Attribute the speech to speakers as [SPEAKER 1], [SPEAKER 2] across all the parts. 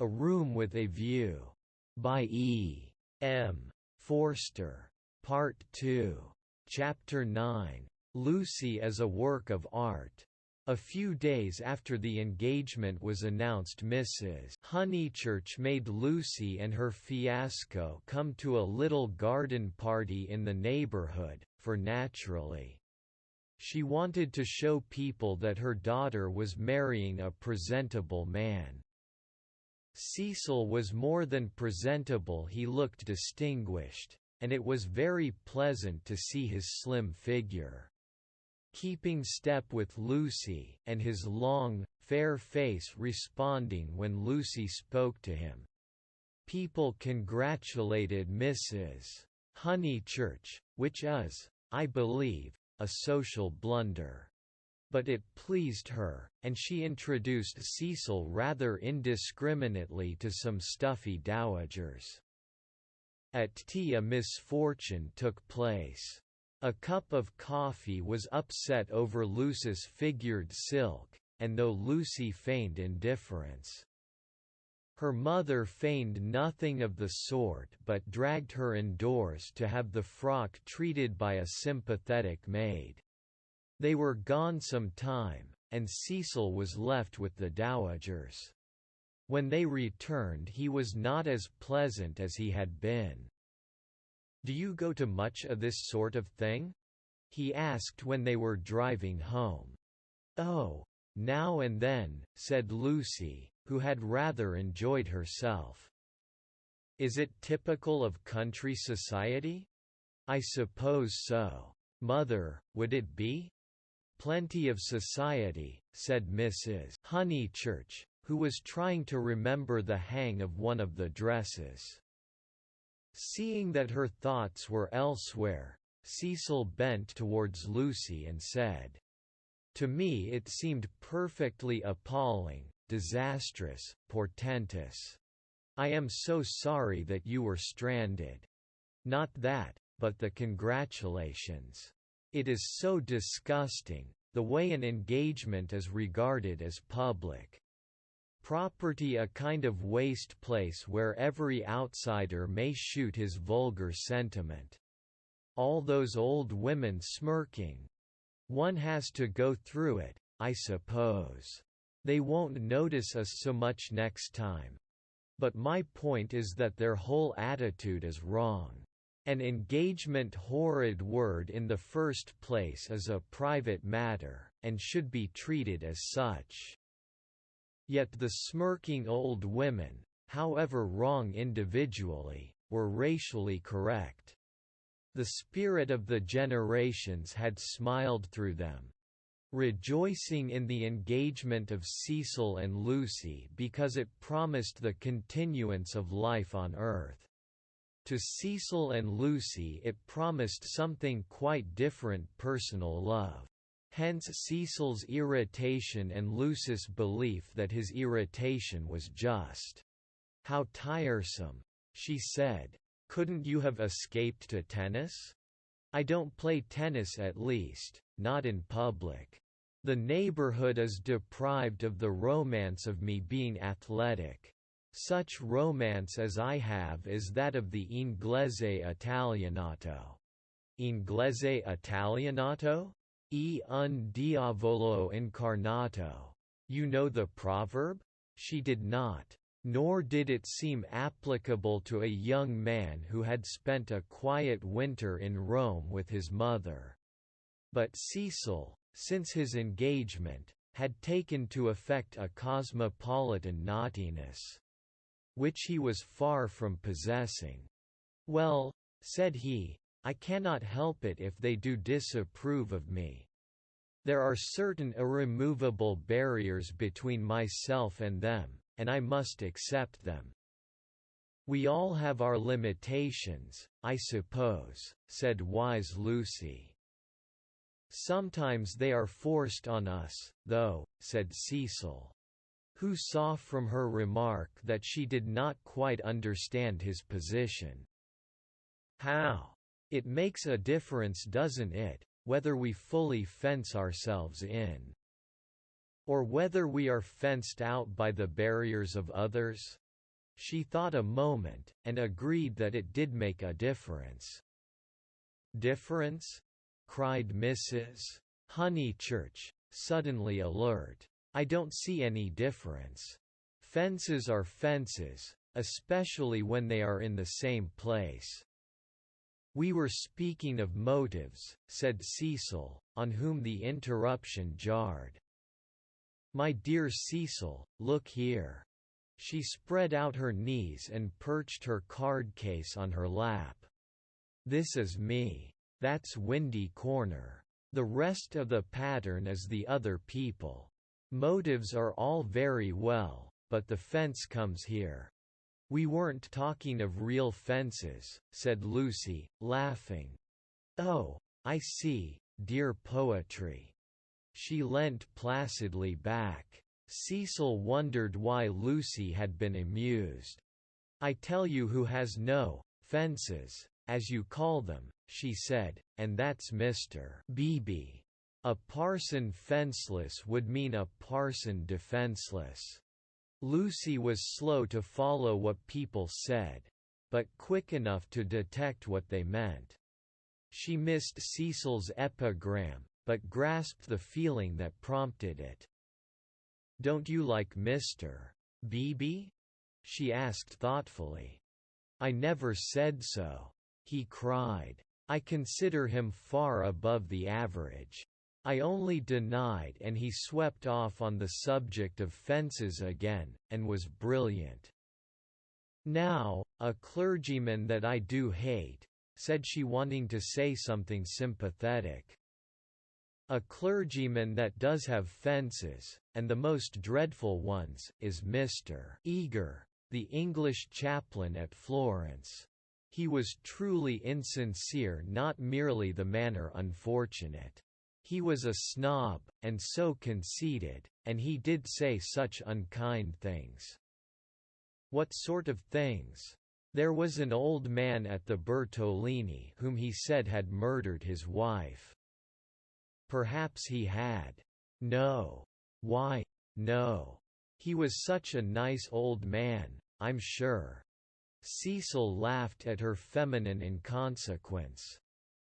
[SPEAKER 1] A Room with a View, by E. M. Forster. Part 2. Chapter 9. Lucy as a Work of Art. A few days after the engagement was announced, Mrs. Honeychurch made Lucy and her fiancé come to a little garden party in the neighborhood, for naturally, she wanted to show people that her daughter was marrying a presentable man. Cecil was more than presentable, he looked distinguished, and it was very pleasant to see his slim figure keeping step with Lucy, and his long, fair face responding when Lucy spoke to him. People congratulated Mrs. Honeychurch, which is, I believe, a social blunder. But it pleased her, and she introduced Cecil rather indiscriminately to some stuffy dowagers. At tea a misfortune took place. A cup of coffee was upset over Lucy's figured silk, and though Lucy feigned indifference, her mother feigned nothing of the sort but dragged her indoors to have the frock treated by a sympathetic maid. They were gone some time, and Cecil was left with the dowagers. When they returned he was not as pleasant as he had been. "Do you go to much of this sort of thing?" he asked when they were driving home. "Oh, now and then," said Lucy, who had rather enjoyed herself. "Is it typical of country society?" "I suppose so. Mother, would it be?" "Plenty of society," said Mrs. Honeychurch, who was trying to remember the hang of one of the dresses. Seeing that her thoughts were elsewhere, Cecil bent towards Lucy and said, "To me it seemed perfectly appalling, disastrous, portentous. I am so sorry that you were stranded. Not that, but the congratulations. It is so disgusting, the way an engagement is regarded as public property, a kind of waste place where every outsider may shoot his vulgar sentiment. All those old women smirking. One has to go through it, I suppose. They won't notice us so much next time. But my point is that their whole attitude is wrong. An engagement, horrid word in the first place, is a private matter, and should be treated as such. Yet the smirking old women, however wrong individually, were racially correct. The spirit of the generations had smiled through them, rejoicing in the engagement of Cecil and Lucy because it promised the continuance of life on earth. To Cecil and Lucy it promised something quite different, personal love. Hence Cecil's irritation and Lucy's belief that his irritation was just. "How tiresome," she said. "Couldn't you have escaped to tennis?" "I don't play tennis, at least, not in public. The neighborhood is deprived of the romance of me being athletic. Such romance as I have is that of the Inglese Italianato." "Inglese Italianato? E un diavolo incarnato. You know the proverb?" She did not. Nor did it seem applicable to a young man who had spent a quiet winter in Rome with his mother. But Cecil, since his engagement, had taken to affect a cosmopolitan naughtiness, which he was far from possessing. "Well," said he, "I cannot help it if they do disapprove of me. There are certain irremovable barriers between myself and them, and I must accept them." "We all have our limitations, I suppose," said wise Lucy. "Sometimes they are forced on us, though," said Cecil, who saw from her remark that she did not quite understand his position. "How? It makes a difference, doesn't it, whether we fully fence ourselves in, or whether we are fenced out by the barriers of others?" She thought a moment, and agreed that it did make a difference. "Difference?" cried Mrs. Honeychurch, suddenly alert. "I don't see any difference. Fences are fences, especially when they are in the same place." "We were speaking of motives," said Cecil, on whom the interruption jarred. "My dear Cecil, look here." She spread out her knees and perched her card case on her lap. "This is me. That's Windy Corner. The rest of the pattern is the other people. Motives are all very well, but the fence comes here." "We weren't talking of real fences," said Lucy, laughing. "Oh, I see, dear poetry." She leant placidly back. Cecil wondered why Lucy had been amused. "I tell you who has no fences, as you call them," she said, "and that's Mr. Beebe. A parson fenceless would mean a parson defenseless." Lucy was slow to follow what people said, but quick enough to detect what they meant. She missed Cecil's epigram, but grasped the feeling that prompted it. "Don't you like Mr. Beebe?" she asked thoughtfully. "I never said so," he cried. "I consider him far above the average. I only denied, and he swept off on the subject of fences again, and was brilliant. Now, a clergyman that I do hate," said she, wanting to say something sympathetic. "A clergyman that does have fences, and the most dreadful ones, is Mr. Eager, the English chaplain at Florence. He was truly insincere, not merely the manner unfortunate. He was a snob, and so conceited, and he did say such unkind things." "What sort of things?" "There was an old man at the Bertolini whom he said had murdered his wife." "Perhaps he had." "No. Why, no. He was such a nice old man, I'm sure." Cecil laughed at her feminine inconsequence.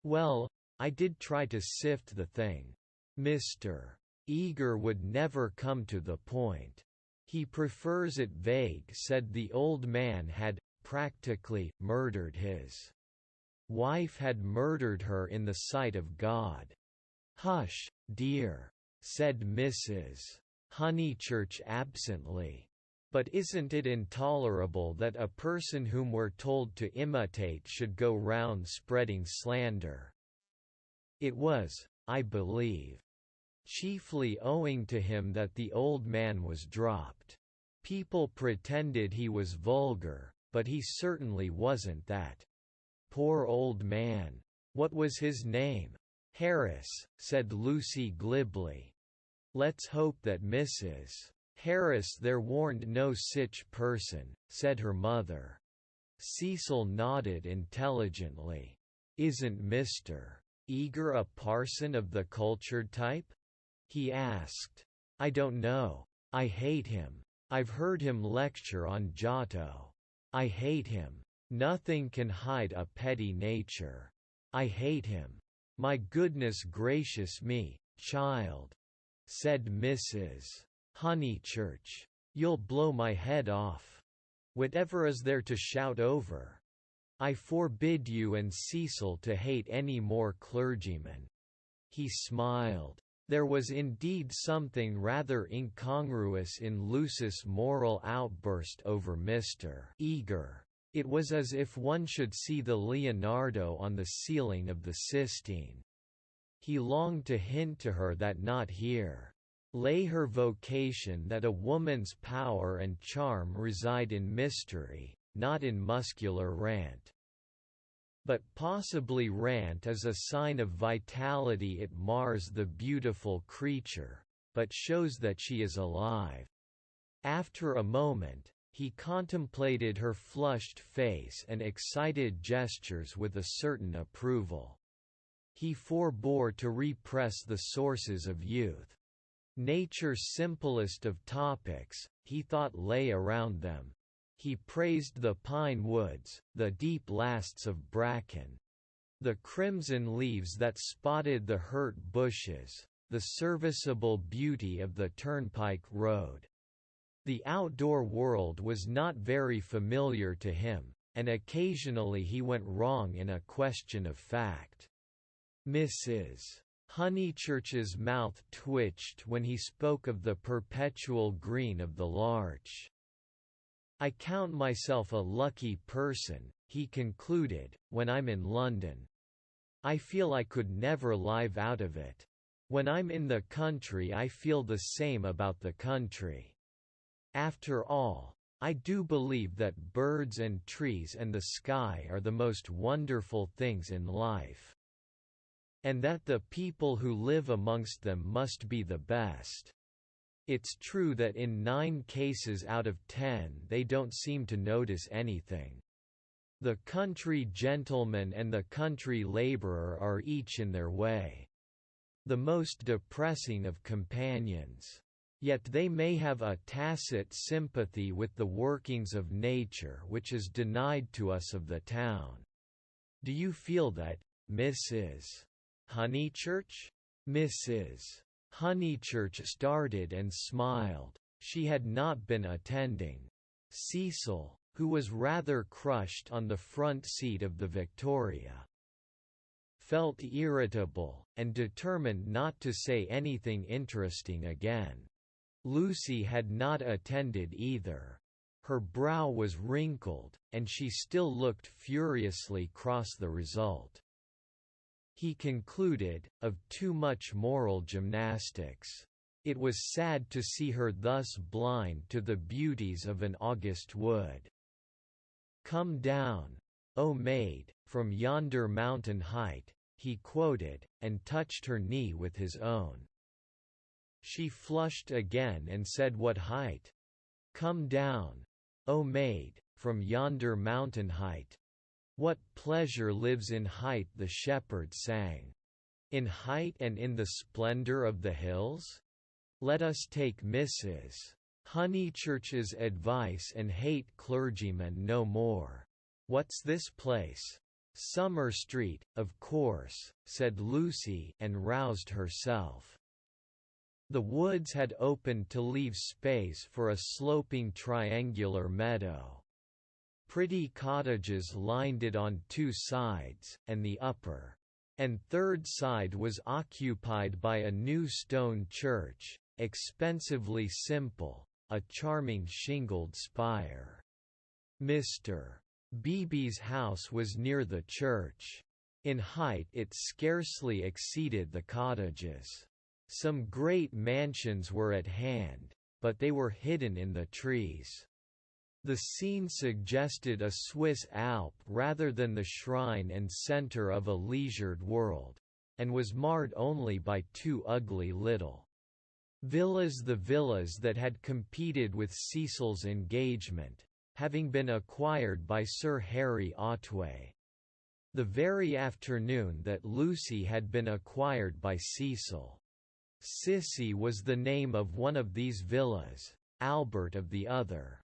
[SPEAKER 1] "Well, I did try to sift the thing. Mr. Eager would never come to the point. He prefers it vague," said the old man had, practically, murdered his wife, had murdered her in the sight of God. "Hush, dear," said Mrs. Honeychurch absently. "But isn't it intolerable that a person whom we're told to imitate should go round spreading slander?" It was, I believe, chiefly owing to him that the old man was dropped. People pretended he was vulgar, but he certainly wasn't that. Poor old man. What was his name? "Harris," said Lucy glibly. "Let's hope that Mrs. Harris there warned no sich person," said her mother. Cecil nodded intelligently. "Isn't Mr. Eager a parson of the cultured type?" he asked. "I don't know. I hate him. I've heard him lecture on Giotto. I hate him. Nothing can hide a petty nature. I hate him." "My goodness gracious me, child," said Mrs. Honeychurch. "You'll blow my head off. Whatever is there to shout over? I forbid you and Cecil to hate any more clergymen." He smiled. There was indeed something rather incongruous in Lucy's moral outburst over Mr. Eager. It was as if one should see the Leonardo on the ceiling of the Sistine. He longed to hint to her that not here lay her vocation, that a woman's power and charm reside in mystery, not in muscular rant. But possibly rant is a sign of vitality. It mars the beautiful creature, but shows that she is alive. After a moment, he contemplated her flushed face and excited gestures with a certain approval. He forbore to repress the sources of youth. Nature's simplest of topics, he thought, lay around them. He praised the pine woods, the deep lasts of bracken, the crimson leaves that spotted the hurt bushes, the serviceable beauty of the turnpike road. The outdoor world was not very familiar to him, and occasionally he went wrong in a question of fact. Mrs. Honeychurch's mouth twitched when he spoke of the perpetual green of the larch. "I count myself a lucky person," he concluded, "when I'm in London. I feel I could never live out of it. When I'm in the country I feel the same about the country. After all, I do believe that birds and trees and the sky are the most wonderful things in life. And that the people who live amongst them must be the best. It's true that in 9 cases out of 10 they don't seem to notice anything. The country gentleman and the country labourer are each in their way the most depressing of companions. Yet they may have a tacit sympathy with the workings of nature which is denied to us of the town. Do you feel that, Mrs. Honeychurch?" Mrs. Honeychurch started and smiled. She had not been attending. Cecil, who was rather crushed on the front seat of the Victoria, felt irritable, and determined not to say anything interesting again. Lucy had not attended either. Her brow was wrinkled, and she still looked furiously cross the result. He concluded, of too much moral gymnastics. It was sad to see her thus blind to the beauties of an August wood. "Come down, O maid, from yonder mountain height," he quoted, and touched her knee with his own. She flushed again and said, "What height?" "Come down, O maid, from yonder mountain height. What pleasure lives in height?" the shepherd sang. "In height and in the splendor of the hills? Let us take Mrs. Honeychurch's advice and hate clergymen no more. What's this place?" "Summer Street, of course," said Lucy, and roused herself. The woods had opened to leave space for a sloping triangular meadow. Pretty cottages lined it on 2 sides, and the upper and third side was occupied by a new stone church, expensively simple, a charming shingled spire. Mr. Beebe's house was near the church. In height it scarcely exceeded the cottages. Some great mansions were at hand, but they were hidden in the trees. The scene suggested a Swiss Alp rather than the shrine and centre of a leisured world, and was marred only by 2 ugly little villas. The villas that had competed with Cecil's engagement, having been acquired by Sir Harry Otway. The very afternoon that Lucy had been acquired by Cecil. Sissy was the name of one of these villas, Albert of the other.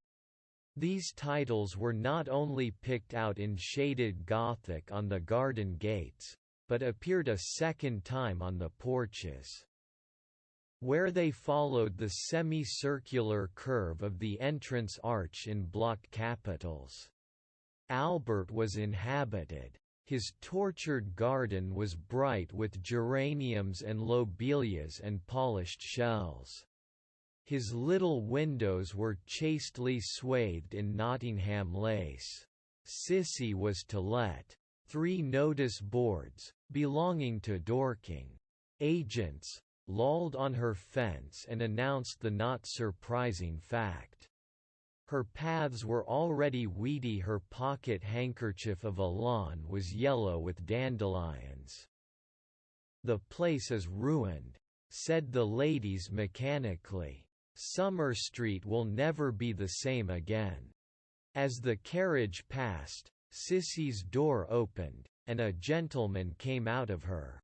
[SPEAKER 1] These titles were not only picked out in shaded Gothic on the garden gates, but appeared a second time on the porches, where they followed the semicircular curve of the entrance arch in block capitals. Albert was inhabited. His tortured garden was bright with geraniums and lobelias and polished shells. His little windows were chastely swathed in Nottingham lace. Sissy was to let. 3 notice boards, belonging to Dorking agents, lolled on her fence and announced the not surprising fact. Her paths were already weedy. Her pocket handkerchief of a lawn was yellow with dandelions. "The place is ruined," said the ladies mechanically. "Summer Street will never be the same again." As the carriage passed, Sissy's door opened, and a gentleman came out of her.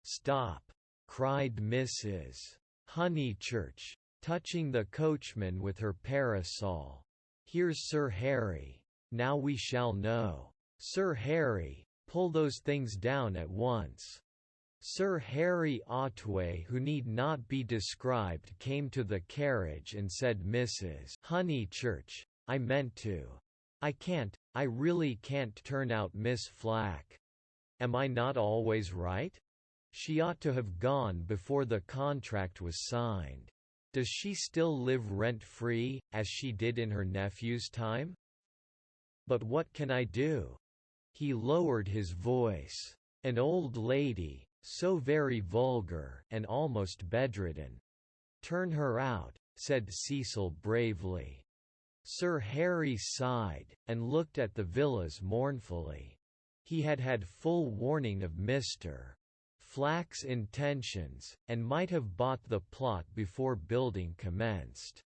[SPEAKER 1] "Stop!" cried Mrs. Honeychurch, touching the coachman with her parasol. Here's Sir Harry. Now we shall know. Sir Harry, pull those things down at once." Sir Harry Otway, who need not be described, came to the carriage and said, "Mrs. Honeychurch, I meant to. I really can't turn out Miss Flack. Am I not always right? She ought to have gone before the contract was signed. Does she still live rent-free, as she did in her nephew's time? But what can I do?" He lowered his voice. "An old lady, so very vulgar and almost bedridden." "Turn her out," said Cecil bravely. Sir Harry sighed, and looked at the villas mournfully. He had had full warning of Mr. Flack's intentions, and might have bought the plot before building commenced.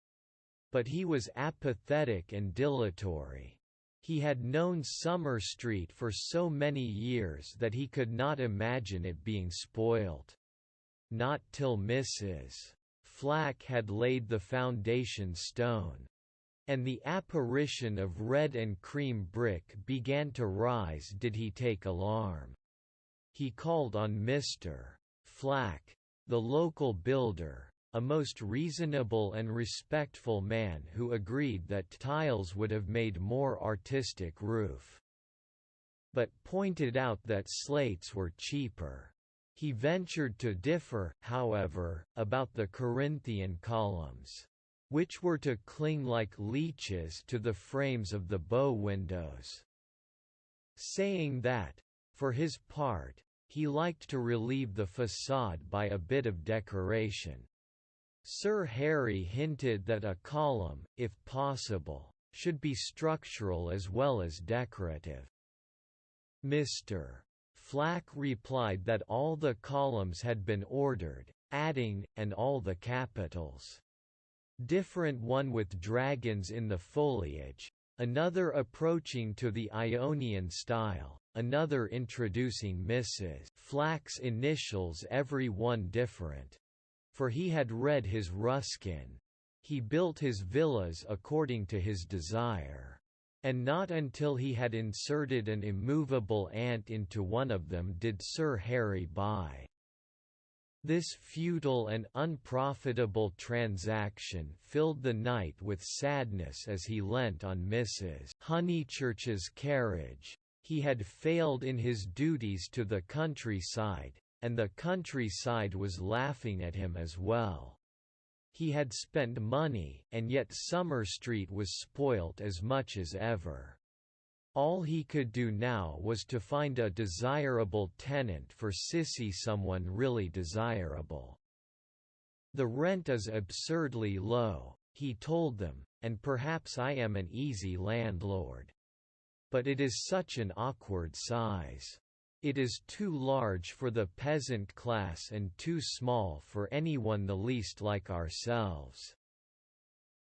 [SPEAKER 1] But he was apathetic and dilatory. He had known Summer Street for so many years that he could not imagine it being spoilt. Not till Mrs. Flack had laid the foundation stone, and the apparition of red and cream brick began to rise, did he take alarm. He called on Mr. Flack, the local builder, a most reasonable and respectful man who agreed that tiles would have made more artistic roof, but pointed out that slates were cheaper. He ventured to differ, however, about the Corinthian columns, which were to cling like leeches to the frames of the bow windows, saying that, for his part, he liked to relieve the façade by a bit of decoration. Sir Harry hinted that a column, if possible, should be structural as well as decorative. Mr. Flack replied that all the columns had been ordered, adding, and all the capitals. Different, one with dragons in the foliage, another approaching to the Ionian style, another introducing Mrs. Flack's initials, every one different. For he had read his Ruskin. He built his villas according to his desire. And not until he had inserted an immovable ant into one of them did Sir Harry buy. This futile and unprofitable transaction filled the night with sadness as he leant on Mrs. Honeychurch's carriage. He had failed in his duties to the countryside, and the countryside was laughing at him as well. He had spent money, and yet Summer Street was spoilt as much as ever. All he could do now was to find a desirable tenant for Sissy, someone really desirable. "The rent is absurdly low," he told them, "and perhaps I am an easy landlord. But it is such an awkward size. It is too large for the peasant class and too small for anyone the least like ourselves."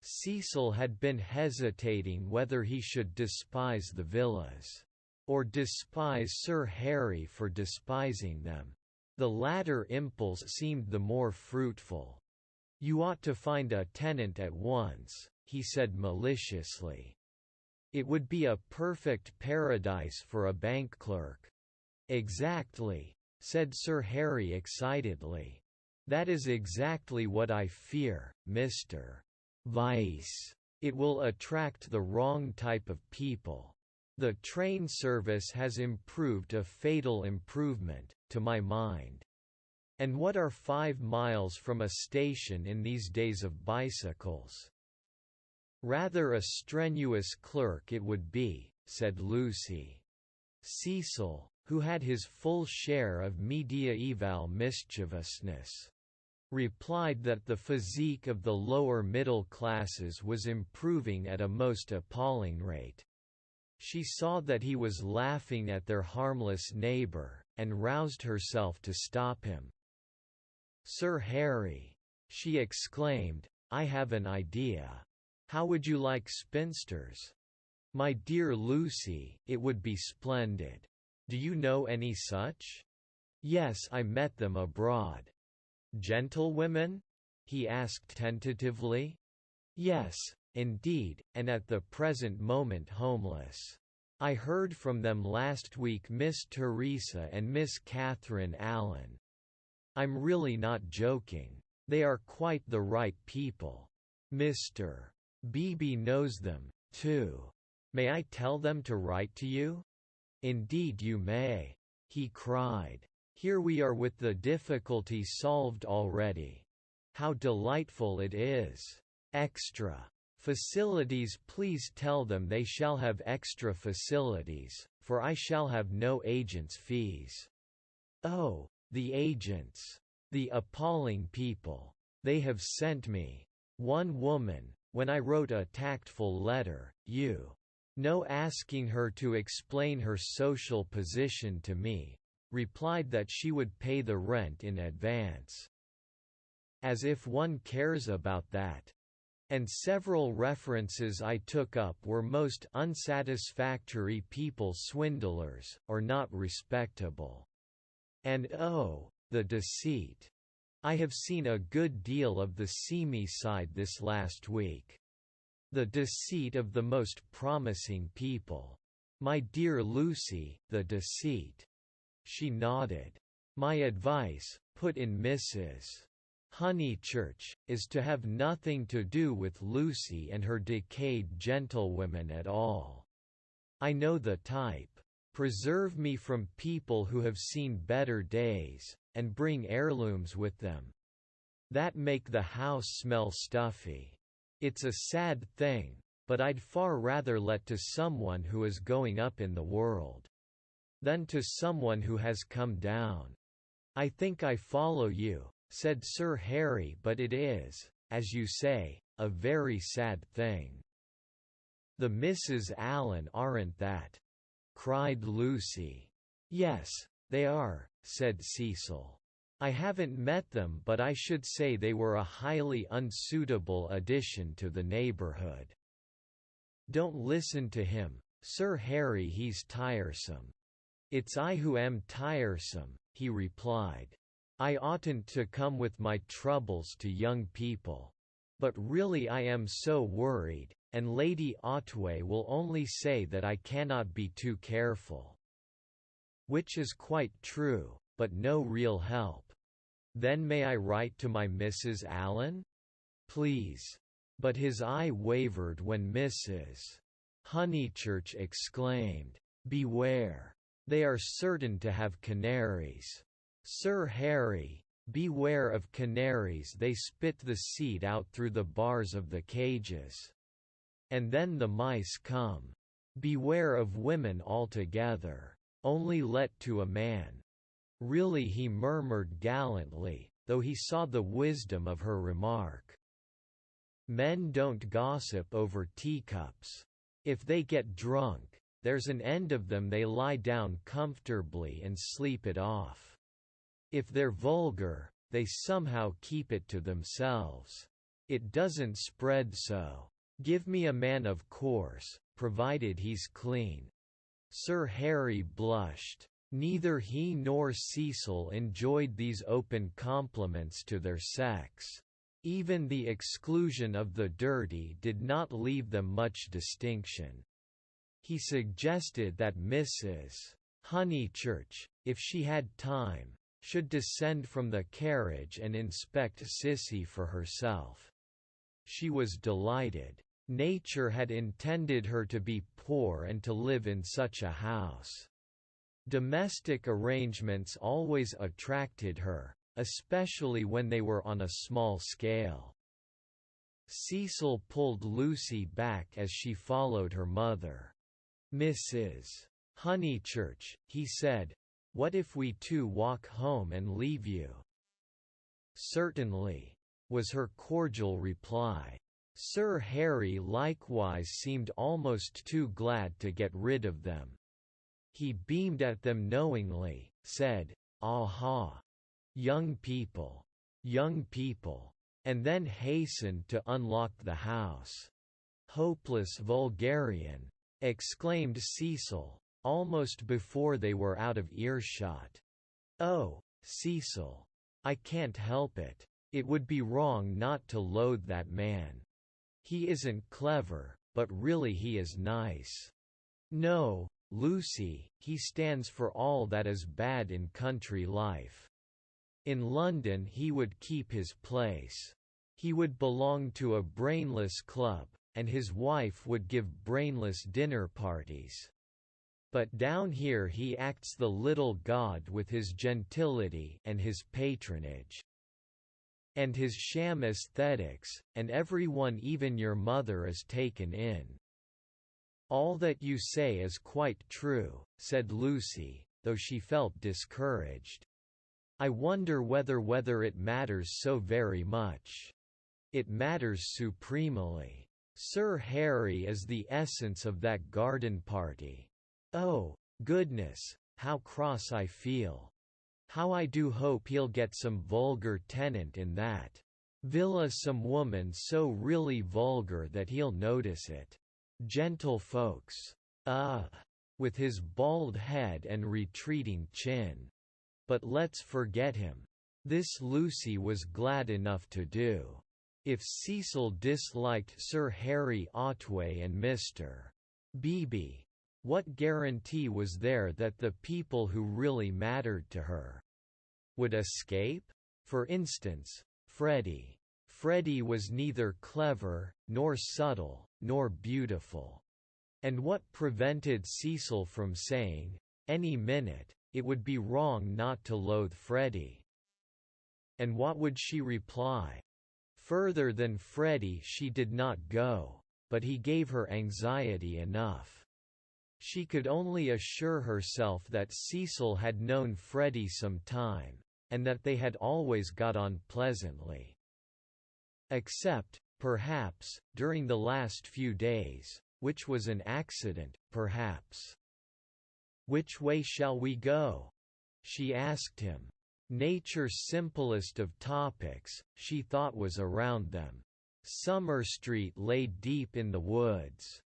[SPEAKER 1] Cecil had been hesitating whether he should despise the villas, or despise Sir Harry for despising them. The latter impulse seemed the more fruitful. "You ought to find a tenant at once," he said maliciously. "It would be a perfect paradise for a bank clerk." "Exactly," said Sir Harry excitedly. "That is exactly what I fear, Mr. Vyse. It will attract the wrong type of people. The train service has improved a fatal improvement, to my mind. And what are 5 miles from a station in these days of bicycles?" "Rather a strenuous clerk it would be," said Lucy. Cecil, who had his full share of mediaeval mischievousness, replied that the physique of the lower middle classes was improving at a most appalling rate. She saw that he was laughing at their harmless neighbour, and roused herself to stop him. "Sir Harry," she exclaimed, "I have an idea. How would you like spinsters?" "My dear Lucy, it would be splendid. Do you know any such?" "Yes, I met them abroad." "Gentlewomen?" he asked tentatively. "Yes, indeed, and at the present moment homeless. I heard from them last week, Miss Teresa and Miss Catherine Allen. I'm really not joking. They are quite the right people. Mr. Beebe knows them, too. May I tell them to write to you? Indeed you may, he cried. Here we are with the difficulty solved already. How delightful it is. Extra facilities. Please tell them they shall have extra facilities, for I shall have no agents' fees. Oh, the agents! The appalling people! They have sent me. One woman, when I wrote a tactful letter, asking her to explain her social position to me, replied that she would pay the rent in advance. As if one cares about that. And several references I took up were most unsatisfactory people, swindlers, or not respectable. And oh, the deceit! I have seen a good deal of the seamy side this last week. The deceit of the most promising people. My dear Lucy, the deceit. She nodded. My advice, put in Mrs. Honeychurch, is to have nothing to do with Lucy and her decayed gentlewomen at all. I know the type. Preserve me from people who have seen better days, and bring heirlooms with them. That make the house smell stuffy. It's a sad thing, but I'd far rather let to someone who is going up in the world than to someone who has come down. I think I follow you, said Sir Harry, but it is, as you say, a very sad thing. The Misses Allen aren't that? Cried Lucy. Yes, they are, said Cecil. I haven't met them, but I should say they were a highly unsuitable addition to the neighbourhood. Don't listen to him, Sir Harry, he's tiresome. It's I who am tiresome, he replied. I oughtn't to come with my troubles to young people. But really I am so worried, and Lady Otway will only say that I cannot be too careful. Which is quite true, but no real help. Then may I write to my Mrs. Allen? Please. But his eye wavered when Mrs. Honeychurch exclaimed, Beware! They are certain to have canaries. Sir Harry, beware of canaries, they spit the seed out through the bars of the cages. And then the mice come. Beware of women altogether. Only let to a man. Really, he murmured gallantly, though he saw the wisdom of her remark. Men don't gossip over teacups. If they get drunk, there's an end of them, they lie down comfortably and sleep it off. If they're vulgar, they somehow keep it to themselves. It doesn't spread so. Give me a man, of course, provided he's clean. Sir Harry blushed. Neither he nor Cecil enjoyed these open compliments to their sex. Even the exclusion of the dirty did not leave them much distinction. He suggested that Mrs. Honeychurch, if she had time, should descend from the carriage and inspect Sissy for herself. She was delighted. Nature had intended her to be poor and to live in such a house. Domestic arrangements always attracted her, especially when they were on a small scale. Cecil pulled Lucy back as she followed her mother. Mrs. Honeychurch, he said, what if we two walk home and leave you? Certainly, was her cordial reply. Sir Harry likewise seemed almost too glad to get rid of them. He beamed at them knowingly, said, "Aha! Young people! Young people!" and then hastened to unlock the house. "Hopeless vulgarian!" exclaimed Cecil, almost before they were out of earshot. "Oh, Cecil! I can't help it. It would be wrong not to loathe that man. He isn't clever, but really he is nice. No, Lucy, he stands for all that is bad in country life. In London he would keep his place. He would belong to a brainless club, and his wife would give brainless dinner parties. But down here he acts the little god with his gentility and his patronage. And his sham aesthetics, and everyone, even your mother, is taken in. All that you say is quite true, said Lucy, though she felt discouraged. I wonder whether it matters so very much. It matters supremely. Sir Harry is the essence of that garden party. Oh, goodness, how cross I feel. How I do hope he'll get some vulgar tenant in that villa, some woman so really vulgar that he'll notice it. Gentle folks. With his bald head and retreating chin. But let's forget him. This Lucy was glad enough to do. If Cecil disliked Sir Harry Otway and Mr. Beebe, what guarantee was there that the people who really mattered to her would escape? For instance, Freddie. Freddie was neither clever, nor subtle, nor beautiful. And what prevented Cecil from saying, any minute, it would be wrong not to loathe Freddie? And what would she reply? Further than Freddie she did not go, but he gave her anxiety enough. She could only assure herself that Cecil had known Freddie some time, and that they had always got on pleasantly. Except, perhaps, during the last few days, which was an accident, perhaps. "Which way shall we go?" she asked him. Nature's simplest of topics, she thought, was around them. Summer Street lay deep in the woods.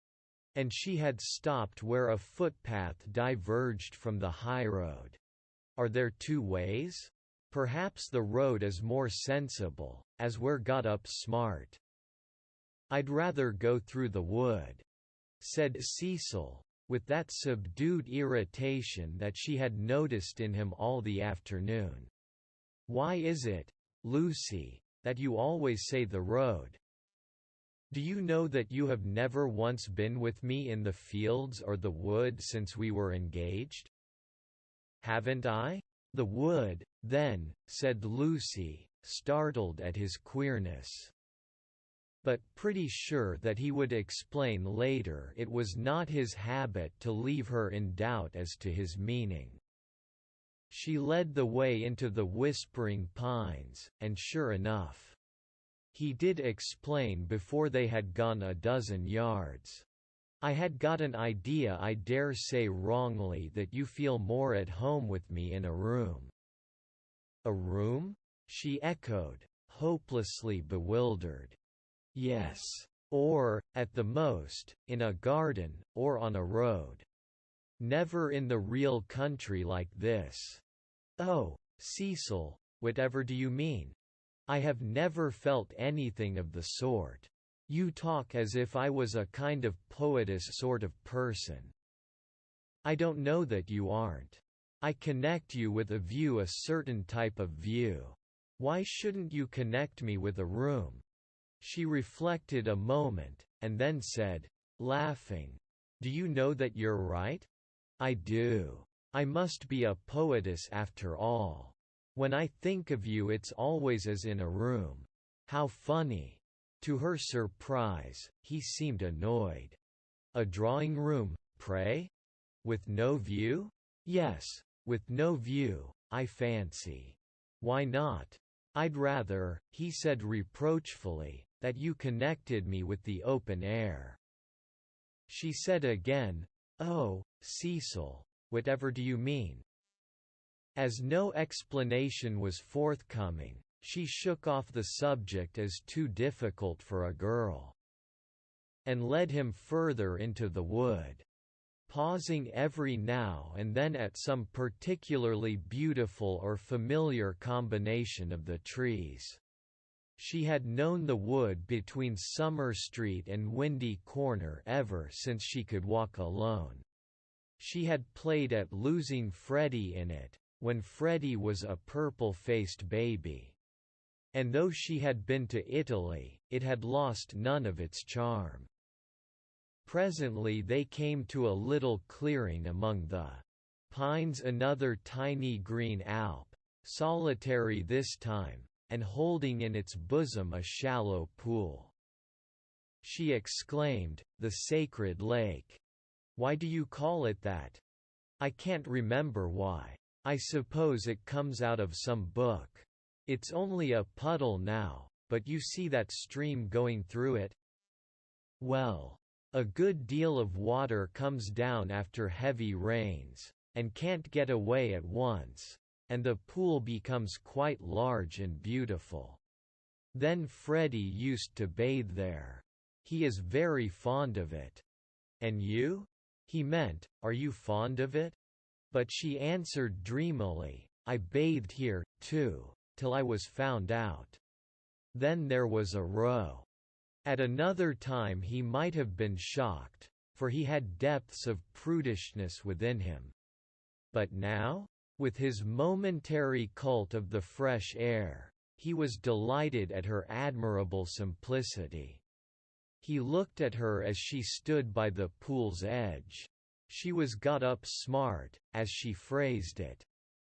[SPEAKER 1] And she had stopped where a footpath diverged from the highroad. Are there two ways? Perhaps the road is more sensible, as we're got up smart. I'd rather go through the wood, said Cecil, with that subdued irritation that she had noticed in him all the afternoon. Why is it, Lucy, that you always say the road? Do you know that you have never once been with me in the fields or the wood since we were engaged? Haven't I? The wood, then, said Lucy, startled at his queerness. But pretty sure that he would explain later it was not his habit to leave her in doubt as to his meaning. She led the way into the whispering pines, and sure enough, he did explain before they had gone a dozen yards. I had got an idea, I dare say wrongly, that you feel more at home with me in a room. A room? She echoed, hopelessly bewildered. Yes. Or, at the most, in a garden, or on a road. Never in the real country like this. Oh, Cecil, whatever do you mean? I have never felt anything of the sort. You talk as if I was a kind of poetess sort of person. I don't know that you aren't. I connect you with a view, a certain type of view. Why shouldn't you connect me with a room? She reflected a moment, and then said, laughing, Do you know that you're right? I do. I must be a poetess after all. When I think of you it's always as in a room. How funny. To her surprise, he seemed annoyed. A drawing room, pray? With no view? Yes, with no view, I fancy. Why not? I'd rather, he said reproachfully, that you connected me with the open air. She said again, Oh, Cecil, whatever do you mean? As no explanation was forthcoming, she shook off the subject as too difficult for a girl, and led him further into the wood, pausing every now and then at some particularly beautiful or familiar combination of the trees. She had known the wood between Summer Street and Windy Corner ever since she could walk alone. She had played at losing Freddie in it, when Freddie was a purple-faced baby. And though she had been to Italy, it had lost none of its charm. Presently they came to a little clearing among the pines, another tiny green Alp, solitary this time, and holding in its bosom a shallow pool. She exclaimed, "The sacred lake! Why do you call it that?" "I can't remember why. I suppose it comes out of some book. It's only a puddle now, but you see that stream going through it? Well, a good deal of water comes down after heavy rains, and can't get away at once, and the pool becomes quite large and beautiful. Then Freddie used to bathe there. He is very fond of it." "And you?" he meant, "are you fond of it?" But she answered dreamily, "I bathed here, too, till I was found out." Then there was a row. At another time he might have been shocked, for he had depths of prudishness within him. But now? With his momentary cult of the fresh air, he was delighted at her admirable simplicity. He looked at her as she stood by the pool's edge. She was got up smart, as she phrased it.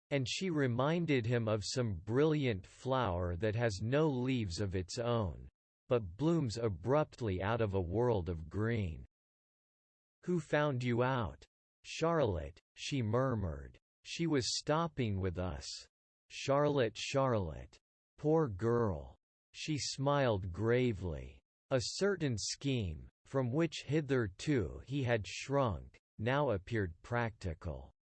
[SPEAKER 1] And she reminded him of some brilliant flower that has no leaves of its own, but blooms abruptly out of a world of green. "Who found you out?" "Charlotte," she murmured. "She was stopping with us." Charlotte. Poor girl. She smiled gravely. A certain scheme, from which hitherto he had shrunk, now appeared practical.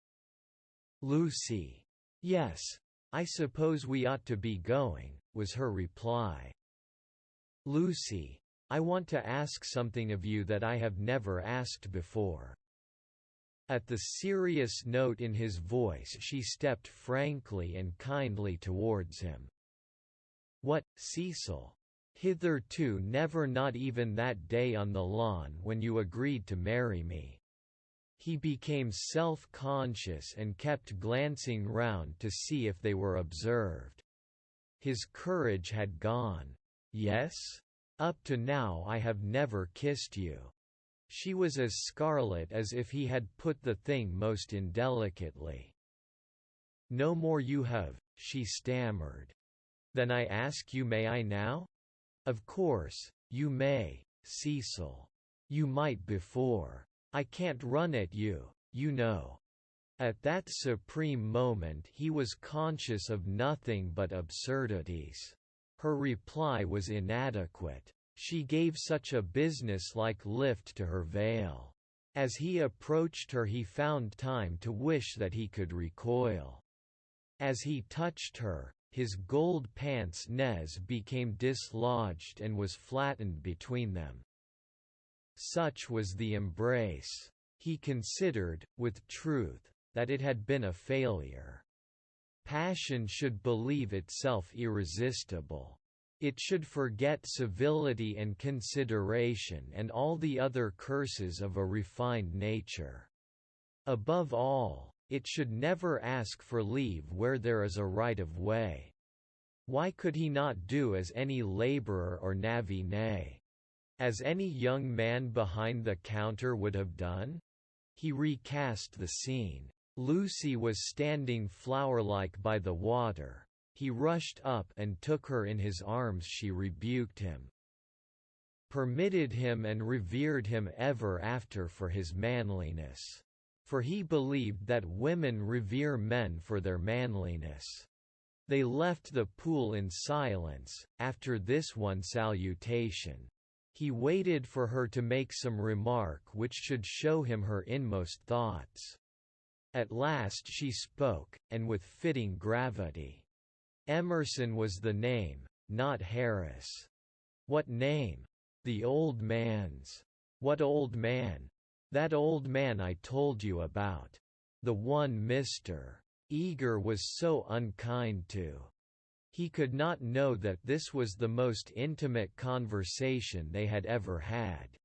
[SPEAKER 1] "Lucy." "Yes. I suppose we ought to be going," was her reply. "Lucy, I want to ask something of you that I have never asked before." At the serious note in his voice she stepped frankly and kindly towards him. "What, Cecil? Hitherto never, not even that day on the lawn when you agreed to marry me." He became self-conscious and kept glancing round to see if they were observed. His courage had gone. "Yes? Up to now I have never kissed you." She was as scarlet as if he had put the thing most indelicately. "No more you have," she stammered. "Then I ask you, may I now?" "Of course, you may, Cecil. You might before. I can't run at you, you know." At that supreme moment he was conscious of nothing but absurdities. Her reply was inadequate. She gave such a business-like lift to her veil. As he approached her he found time to wish that he could recoil. As he touched her, his gold pince-nez became dislodged and was flattened between them. Such was the embrace. He considered, with truth, that it had been a failure. Passion should believe itself irresistible. It should forget civility and consideration and all the other curses of a refined nature. Above all, it should never ask for leave where there is a right of way. Why could he not do as any laborer or navvy, nay, as any young man behind the counter would have done? He recast the scene. Lucy was standing flower-like by the water. He rushed up and took her in his arms. She rebuked him, permitted him and revered him ever after for his manliness. For he believed that women revere men for their manliness. They left the pool in silence, after this one salutation. He waited for her to make some remark which should show him her inmost thoughts. At last she spoke, and with fitting gravity. Emerson was the name, not Harris. What name? The old man's. What old man? That old man I told you about. The one Mr. Eager was so unkind to. He could not know that this was the most intimate conversation they had ever had.